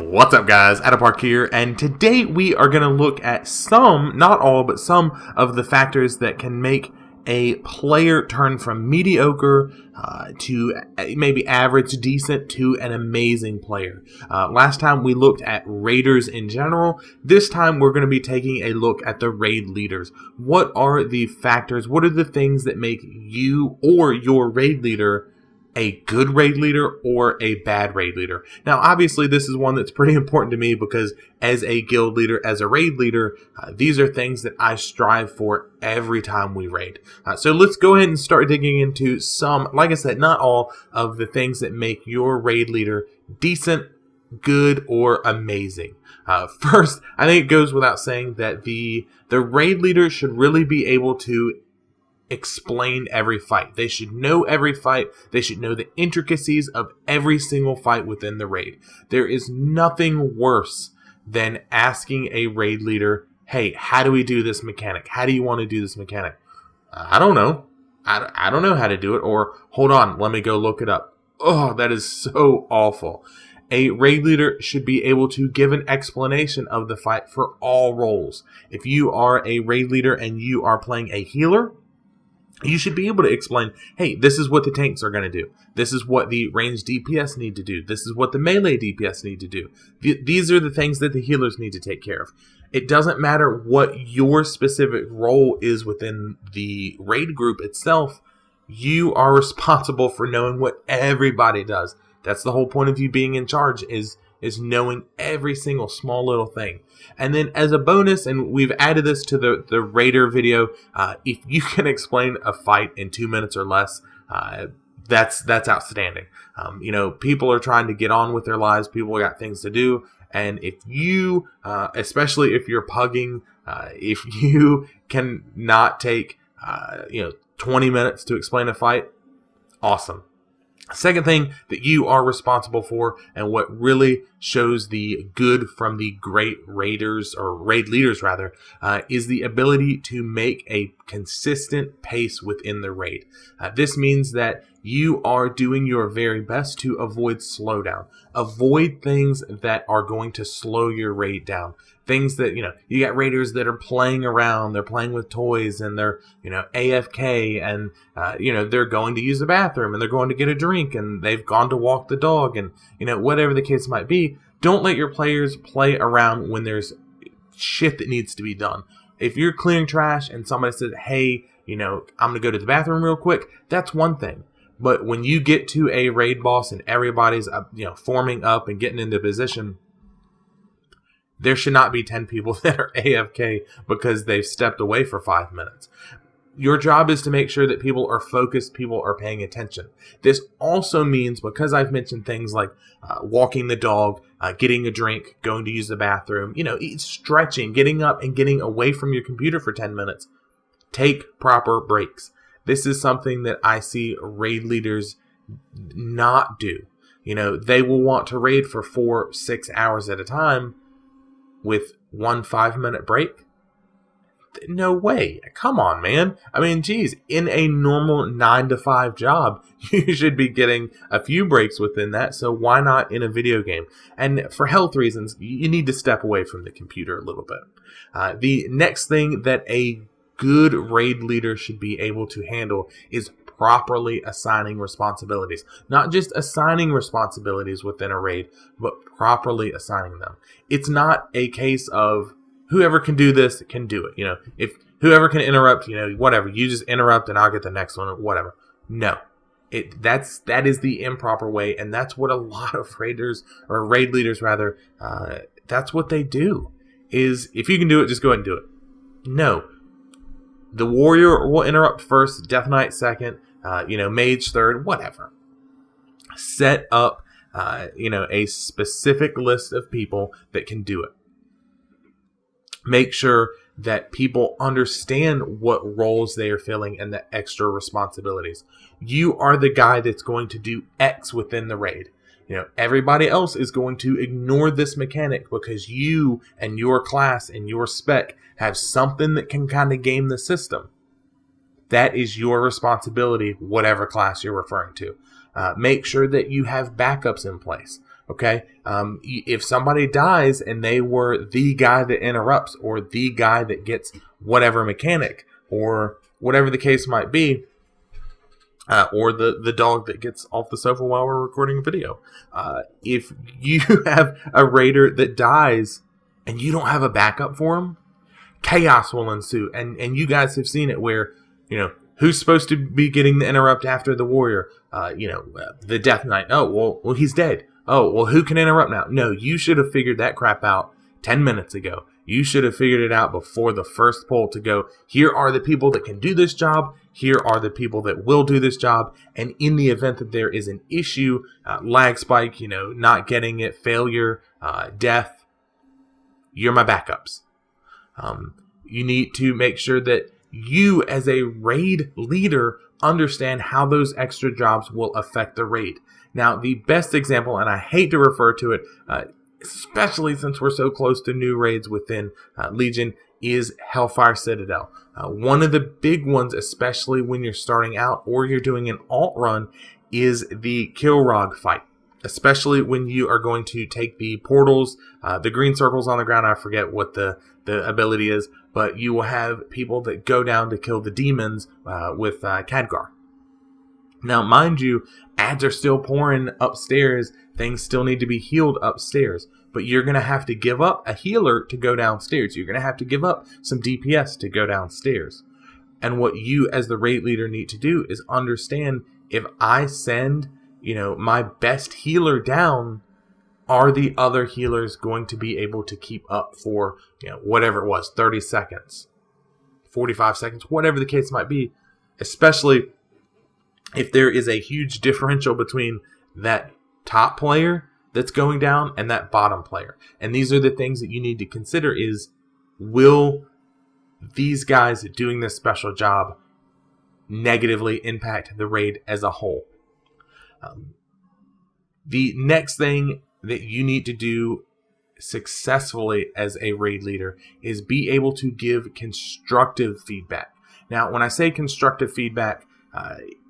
What's up, guys? Adapark here, and today we are going to look at some, not all, but some of the factors that can make a player turn from mediocre to maybe average, decent, to an amazing player. Last time we looked at raiders in general. This time we're going to be taking a look at the raid leaders. What are the factors? What are the things that make you or your raid leader a good raid leader or a bad raid leader? Now, obviously, this is one that's pretty important to me because as a guild leader, as a raid leader, these are things that I strive for every time we raid. So let's go ahead and start digging into some, like I said, not all of the things that make your raid leader decent, good, or amazing. First, I think it goes without saying that the raid leader should really be able to explain every fight. They should know every fight. They should know the intricacies of every single fight within the raid. There is nothing worse than asking a raid leader, hey, how do we do this mechanic? How do you want to do this mechanic? I don't know. I don't know how to do it. Or, hold on, let me go look it up. Oh, that is so awful. A raid leader should be able to give an explanation of the fight for all roles. If you are a raid leader and you are playing a healer, you should be able to explain, hey, this is what the tanks are going to do. This is what the ranged DPS need to do. This is what the melee DPS need to do. These are the things that the healers need to take care of. It doesn't matter what your specific role is within the raid group itself. You are responsible for knowing what everybody does. That's the whole point of you being in charge, is knowing every single small little thing. And then as a bonus, and we've added this to the Raider video, if you can explain a fight in 2 minutes or less, that's outstanding. People are trying to get on with their lives. People got things to do. And if you, especially if you're pugging, if you can not take, 20 minutes to explain a fight, awesome. Second thing that you are responsible for, and what really shows the good from the great raiders, or raid leaders rather, is the ability to make a consistent pace within the raid. This means that you are doing your very best to avoid slowdown. Avoid things that are going to slow your raid down. Things that, you got raiders that are playing around, they're playing with toys, and they're, AFK, and, they're going to use the bathroom, and they're going to get a drink, and they've gone to walk the dog, and, whatever the case might be. Don't let your players play around when there's shit that needs to be done. If you're clearing trash and somebody says, hey, I'm going to go to the bathroom real quick, that's one thing. But when you get to a raid boss and everybody's, forming up and getting into position, there should not be 10 people that are AFK because they've stepped away for 5 minutes. Your job is to make sure that people are focused, people are paying attention. This also means, because I've mentioned things like walking the dog, getting a drink, going to use the bathroom, stretching, getting up and getting away from your computer for 10 minutes. Take proper breaks. This is something that I see raid leaders not do. They will want to raid for 4-6 hours at a time with 1 5-minute break. No way. Come on, man. I mean, geez, in a normal 9-to-5 job, you should be getting a few breaks within that, so why not in a video game? And for health reasons, you need to step away from the computer a little bit. The next thing that a good raid leader should be able to handle is properly assigning responsibilities. Not just assigning responsibilities within a raid, but properly assigning them. It's not a case of whoever can do this can do it. If whoever can interrupt, whatever, you just interrupt and I'll get the next one or whatever. No. That is the improper way, and that's what a lot of raiders, or raid leaders rather, that's what they do. Is if you can do it, just go ahead and do it. No. The warrior will interrupt first, Death Knight second, mage third, whatever. Set up, a specific list of people that can do it. Make sure that people understand what roles they are filling and the extra responsibilities. You are the guy that's going to do X within the raid. Everybody else is going to ignore this mechanic because you and your class and your spec have something that can kind of game the system. That is your responsibility, whatever class you're referring to. Make sure that you have backups in place. Okay, if somebody dies and they were the guy that interrupts or the guy that gets whatever mechanic or whatever the case might be, or the dog that gets off the sofa while we're recording a video. If you have a raider that dies and you don't have a backup for him, chaos will ensue. And you guys have seen it where, who's supposed to be getting the interrupt after the warrior? The Death Knight. Oh, well, he's dead. Oh, well, who can interrupt now? No, you should have figured that crap out 10 minutes ago. You should have figured it out before the first poll to go, here are the people that can do this job. Here are the people that will do this job. And in the event that there is an issue, lag spike, not getting it, failure, death, you're my backups. You need to make sure that you as a raid leader understand how those extra jobs will affect the raid. Now, the best example, and I hate to refer to it, especially since we're so close to new raids within Legion, is Hellfire Citadel. One of the big ones, especially when you're starting out or you're doing an alt run, is the Kilrog fight. Especially when you are going to take the portals, the green circles on the ground, I forget what the ability is, but you will have people that go down to kill the demons with Khadgar. Now, mind you, ads are still pouring upstairs. Things still need to be healed upstairs. But you're going to have to give up a healer to go downstairs. You're going to have to give up some DPS to go downstairs. And what you as the raid leader need to do is understand, if I send, my best healer down, are the other healers going to be able to keep up for, whatever it was, 30 seconds, 45 seconds, whatever the case might be, especially if there is a huge differential between that top player that's going down and that bottom player. And these are the things that you need to consider is, will these guys doing this special job negatively impact the raid as a whole? The next thing that you need to do successfully as a raid leader is be able to give constructive feedback. Now, when I say constructive feedback,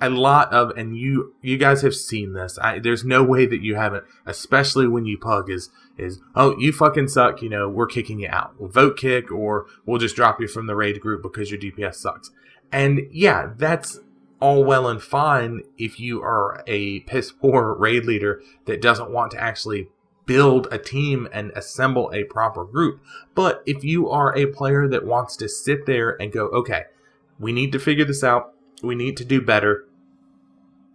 a lot of, and you guys have seen this, there's no way that you haven't, especially when you pug, is oh, you fucking suck, we're kicking you out. We'll vote kick, or we'll just drop you from the raid group because your DPS sucks. And yeah, that's all well and fine if you are a piss poor raid leader that doesn't want to actually build a team and assemble a proper group. But if you are a player that wants to sit there and go, okay, we need to figure this out, we need to do better,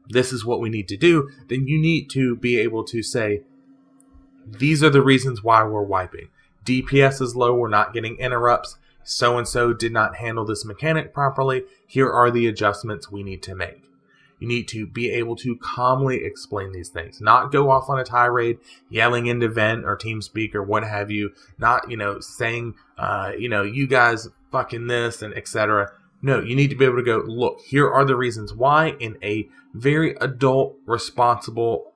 this is what we need to do, then you need to be able to say, these are the reasons why we're wiping. DPS is low, we're not getting interrupts, so-and-so did not handle this mechanic properly, here are the adjustments we need to make. You need to be able to calmly explain these things, not go off on a tirade, yelling into vent or TeamSpeak or what have you, not, saying, you guys fucking this and etc. No, you need to be able to go, look, here are the reasons why, in a very adult, responsible,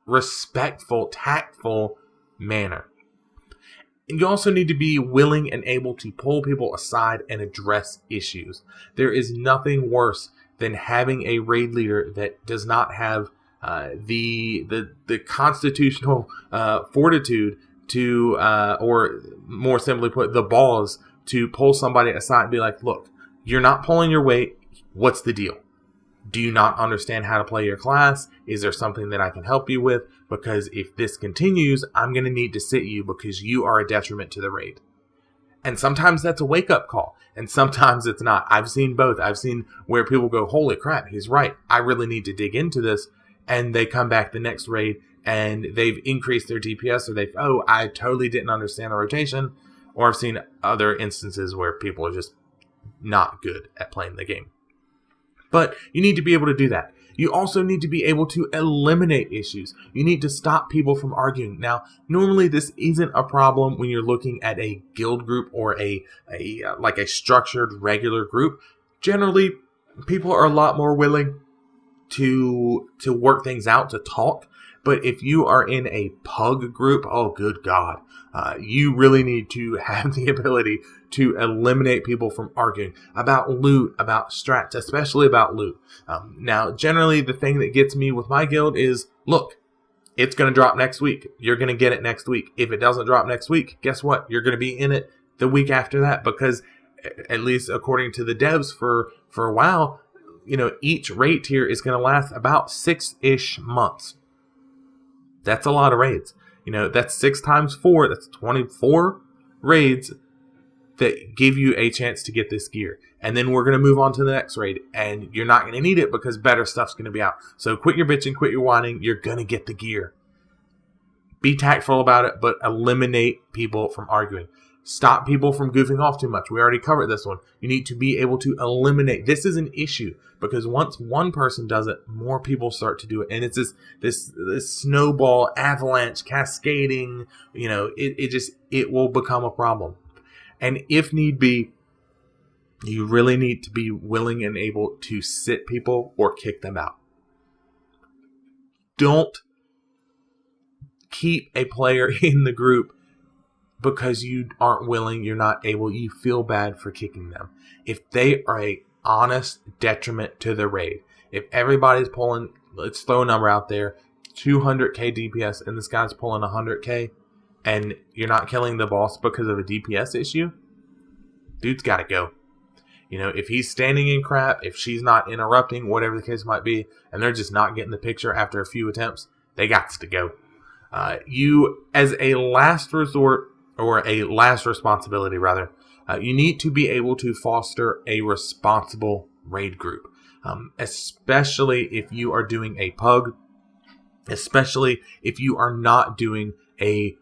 respectful, tactful manner. And you also need to be willing and able to pull people aside and address issues. There is nothing worse than having a raid leader that does not have the constitutional fortitude to, or more simply put, the balls to pull somebody aside and be like, look, you're not pulling your weight. What's the deal? Do you not understand how to play your class? Is there something that I can help you with? Because if this continues, I'm going to need to sit you because you are a detriment to the raid. And sometimes that's a wake-up call, and sometimes it's not. I've seen both. I've seen where people go, holy crap, he's right. I really need to dig into this. And they come back the next raid, and they've increased their DPS, or I totally didn't understand the rotation. Or I've seen other instances where people are just not good at playing the game. But you need to be able to do that. You also need to be able to eliminate issues. You need to stop people from arguing. Now, normally this isn't a problem when you're looking at a guild group or a structured regular group. Generally, people are a lot more willing to work things out, to talk. But if you are in a pug group, oh good God, you really need to have the ability to eliminate people from arguing about loot, about strats, especially about loot. Now, generally, the thing that gets me with my guild is, look, it's going to drop next week. You're going to get it next week. If it doesn't drop next week, guess what? You're going to be in it the week after that, because at least according to the devs for a while, each raid tier is going to last about 6-ish months. That's a lot of raids. That's 6 times 4. That's 24 raids that give you a chance to get this gear. And then we're going to move on to the next raid, and you're not going to need it because better stuff's going to be out. So quit your bitching, quit your whining. You're going to get the gear. Be tactful about it, but eliminate people from arguing. Stop people from goofing off too much. We already covered this one. You need to be able to eliminate. This is an issue because once one person does it, more people start to do it. And it's this snowball, avalanche, cascading, it will become a problem. And if need be, you really need to be willing and able to sit people or kick them out. Don't keep a player in the group because you aren't willing, you're not able, you feel bad for kicking them. If they are a honest detriment to the raid, if everybody's pulling, let's throw a number out there, 200k DPS and this guy's pulling 100k, and you're not killing the boss because of a DPS issue, dude's got to go. If he's standing in crap, if she's not interrupting, whatever the case might be, and they're just not getting the picture after a few attempts, they got to go. You, as a last resort, or a last responsibility rather, you need to be able to foster a responsible raid group, especially if you are doing a pug, especially if you are not doing a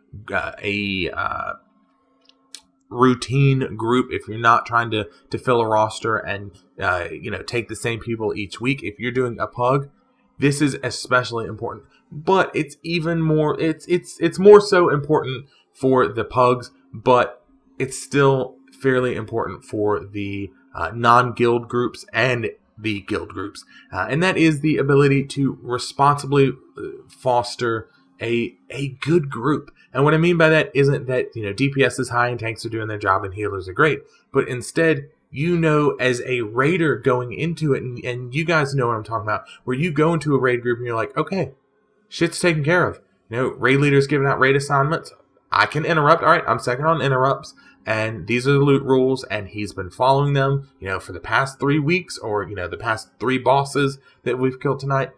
routine group, if you're not trying to fill a roster and take the same people each week. If you're doing a pug, this is especially important. But it's even more, it's more so important for the pugs, but it's still fairly important for the non-guild groups and the guild groups. And that is the ability to responsibly foster a good group. And what I mean by that isn't that, DPS is high and tanks are doing their job and healers are great, but instead, as a raider going into it, and you guys know what I'm talking about, where you go into a raid group and you're like, okay, shit's taken care of. Raid leader's giving out raid assignments. I can interrupt. All right, I'm second on interrupts. And these are the loot rules, and he's been following them, for the past 3 weeks, or, the past 3 bosses that we've killed tonight.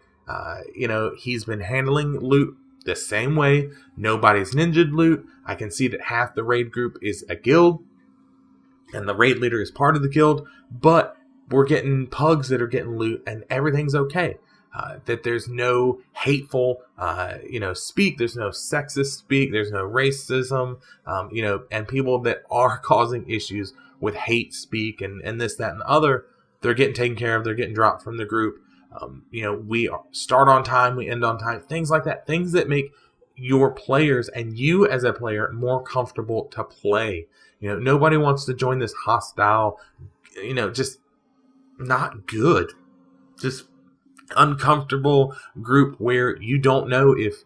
He's been handling loot the same way. Nobody's ninja'd loot. I can see that half the raid group is a guild, and the raid leader is part of the guild, but we're getting pugs that are getting loot, and everything's okay. That there's no hateful, speak. There's no sexist speak. There's no racism, and people that are causing issues with hate speak and this, that, and the other, they're getting taken care of. They're getting dropped from the group. We start on time, we end on time, things like that. Things that make your players and you as a player more comfortable to play. Nobody wants to join this hostile, just not good, just uncomfortable group where you don't know if,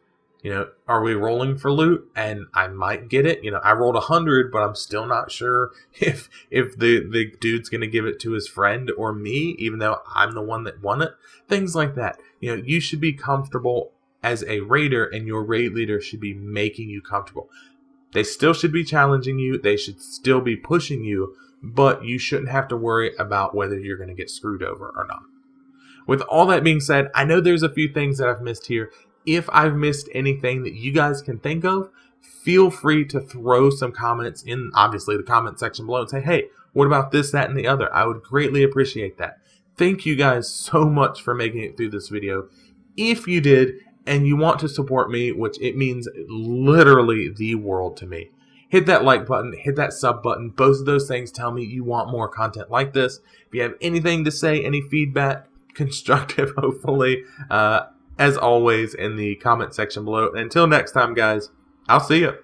are we rolling for loot? And I might get it. I rolled 100, but I'm still not sure if the dude's going to give it to his friend or me, even though I'm the one that won it. Things like that. You should be comfortable as a raider, and your raid leader should be making you comfortable. They still should be challenging you. They should still be pushing you, but you shouldn't have to worry about whether you're going to get screwed over or not. With all that being said, I know there's a few things that I've missed here. If I've missed anything that you guys can think of, feel free to throw some comments in, obviously, the comment section below and say, hey, what about this, that, and the other? I would greatly appreciate that. Thank you guys so much for making it through this video. If you did, and you want to support me, which it means literally the world to me, hit that like button, hit that sub button. Both of those things tell me you want more content like this. If you have anything to say, any feedback, constructive, hopefully, as always, in the comment section below. Until next time, guys, I'll see you.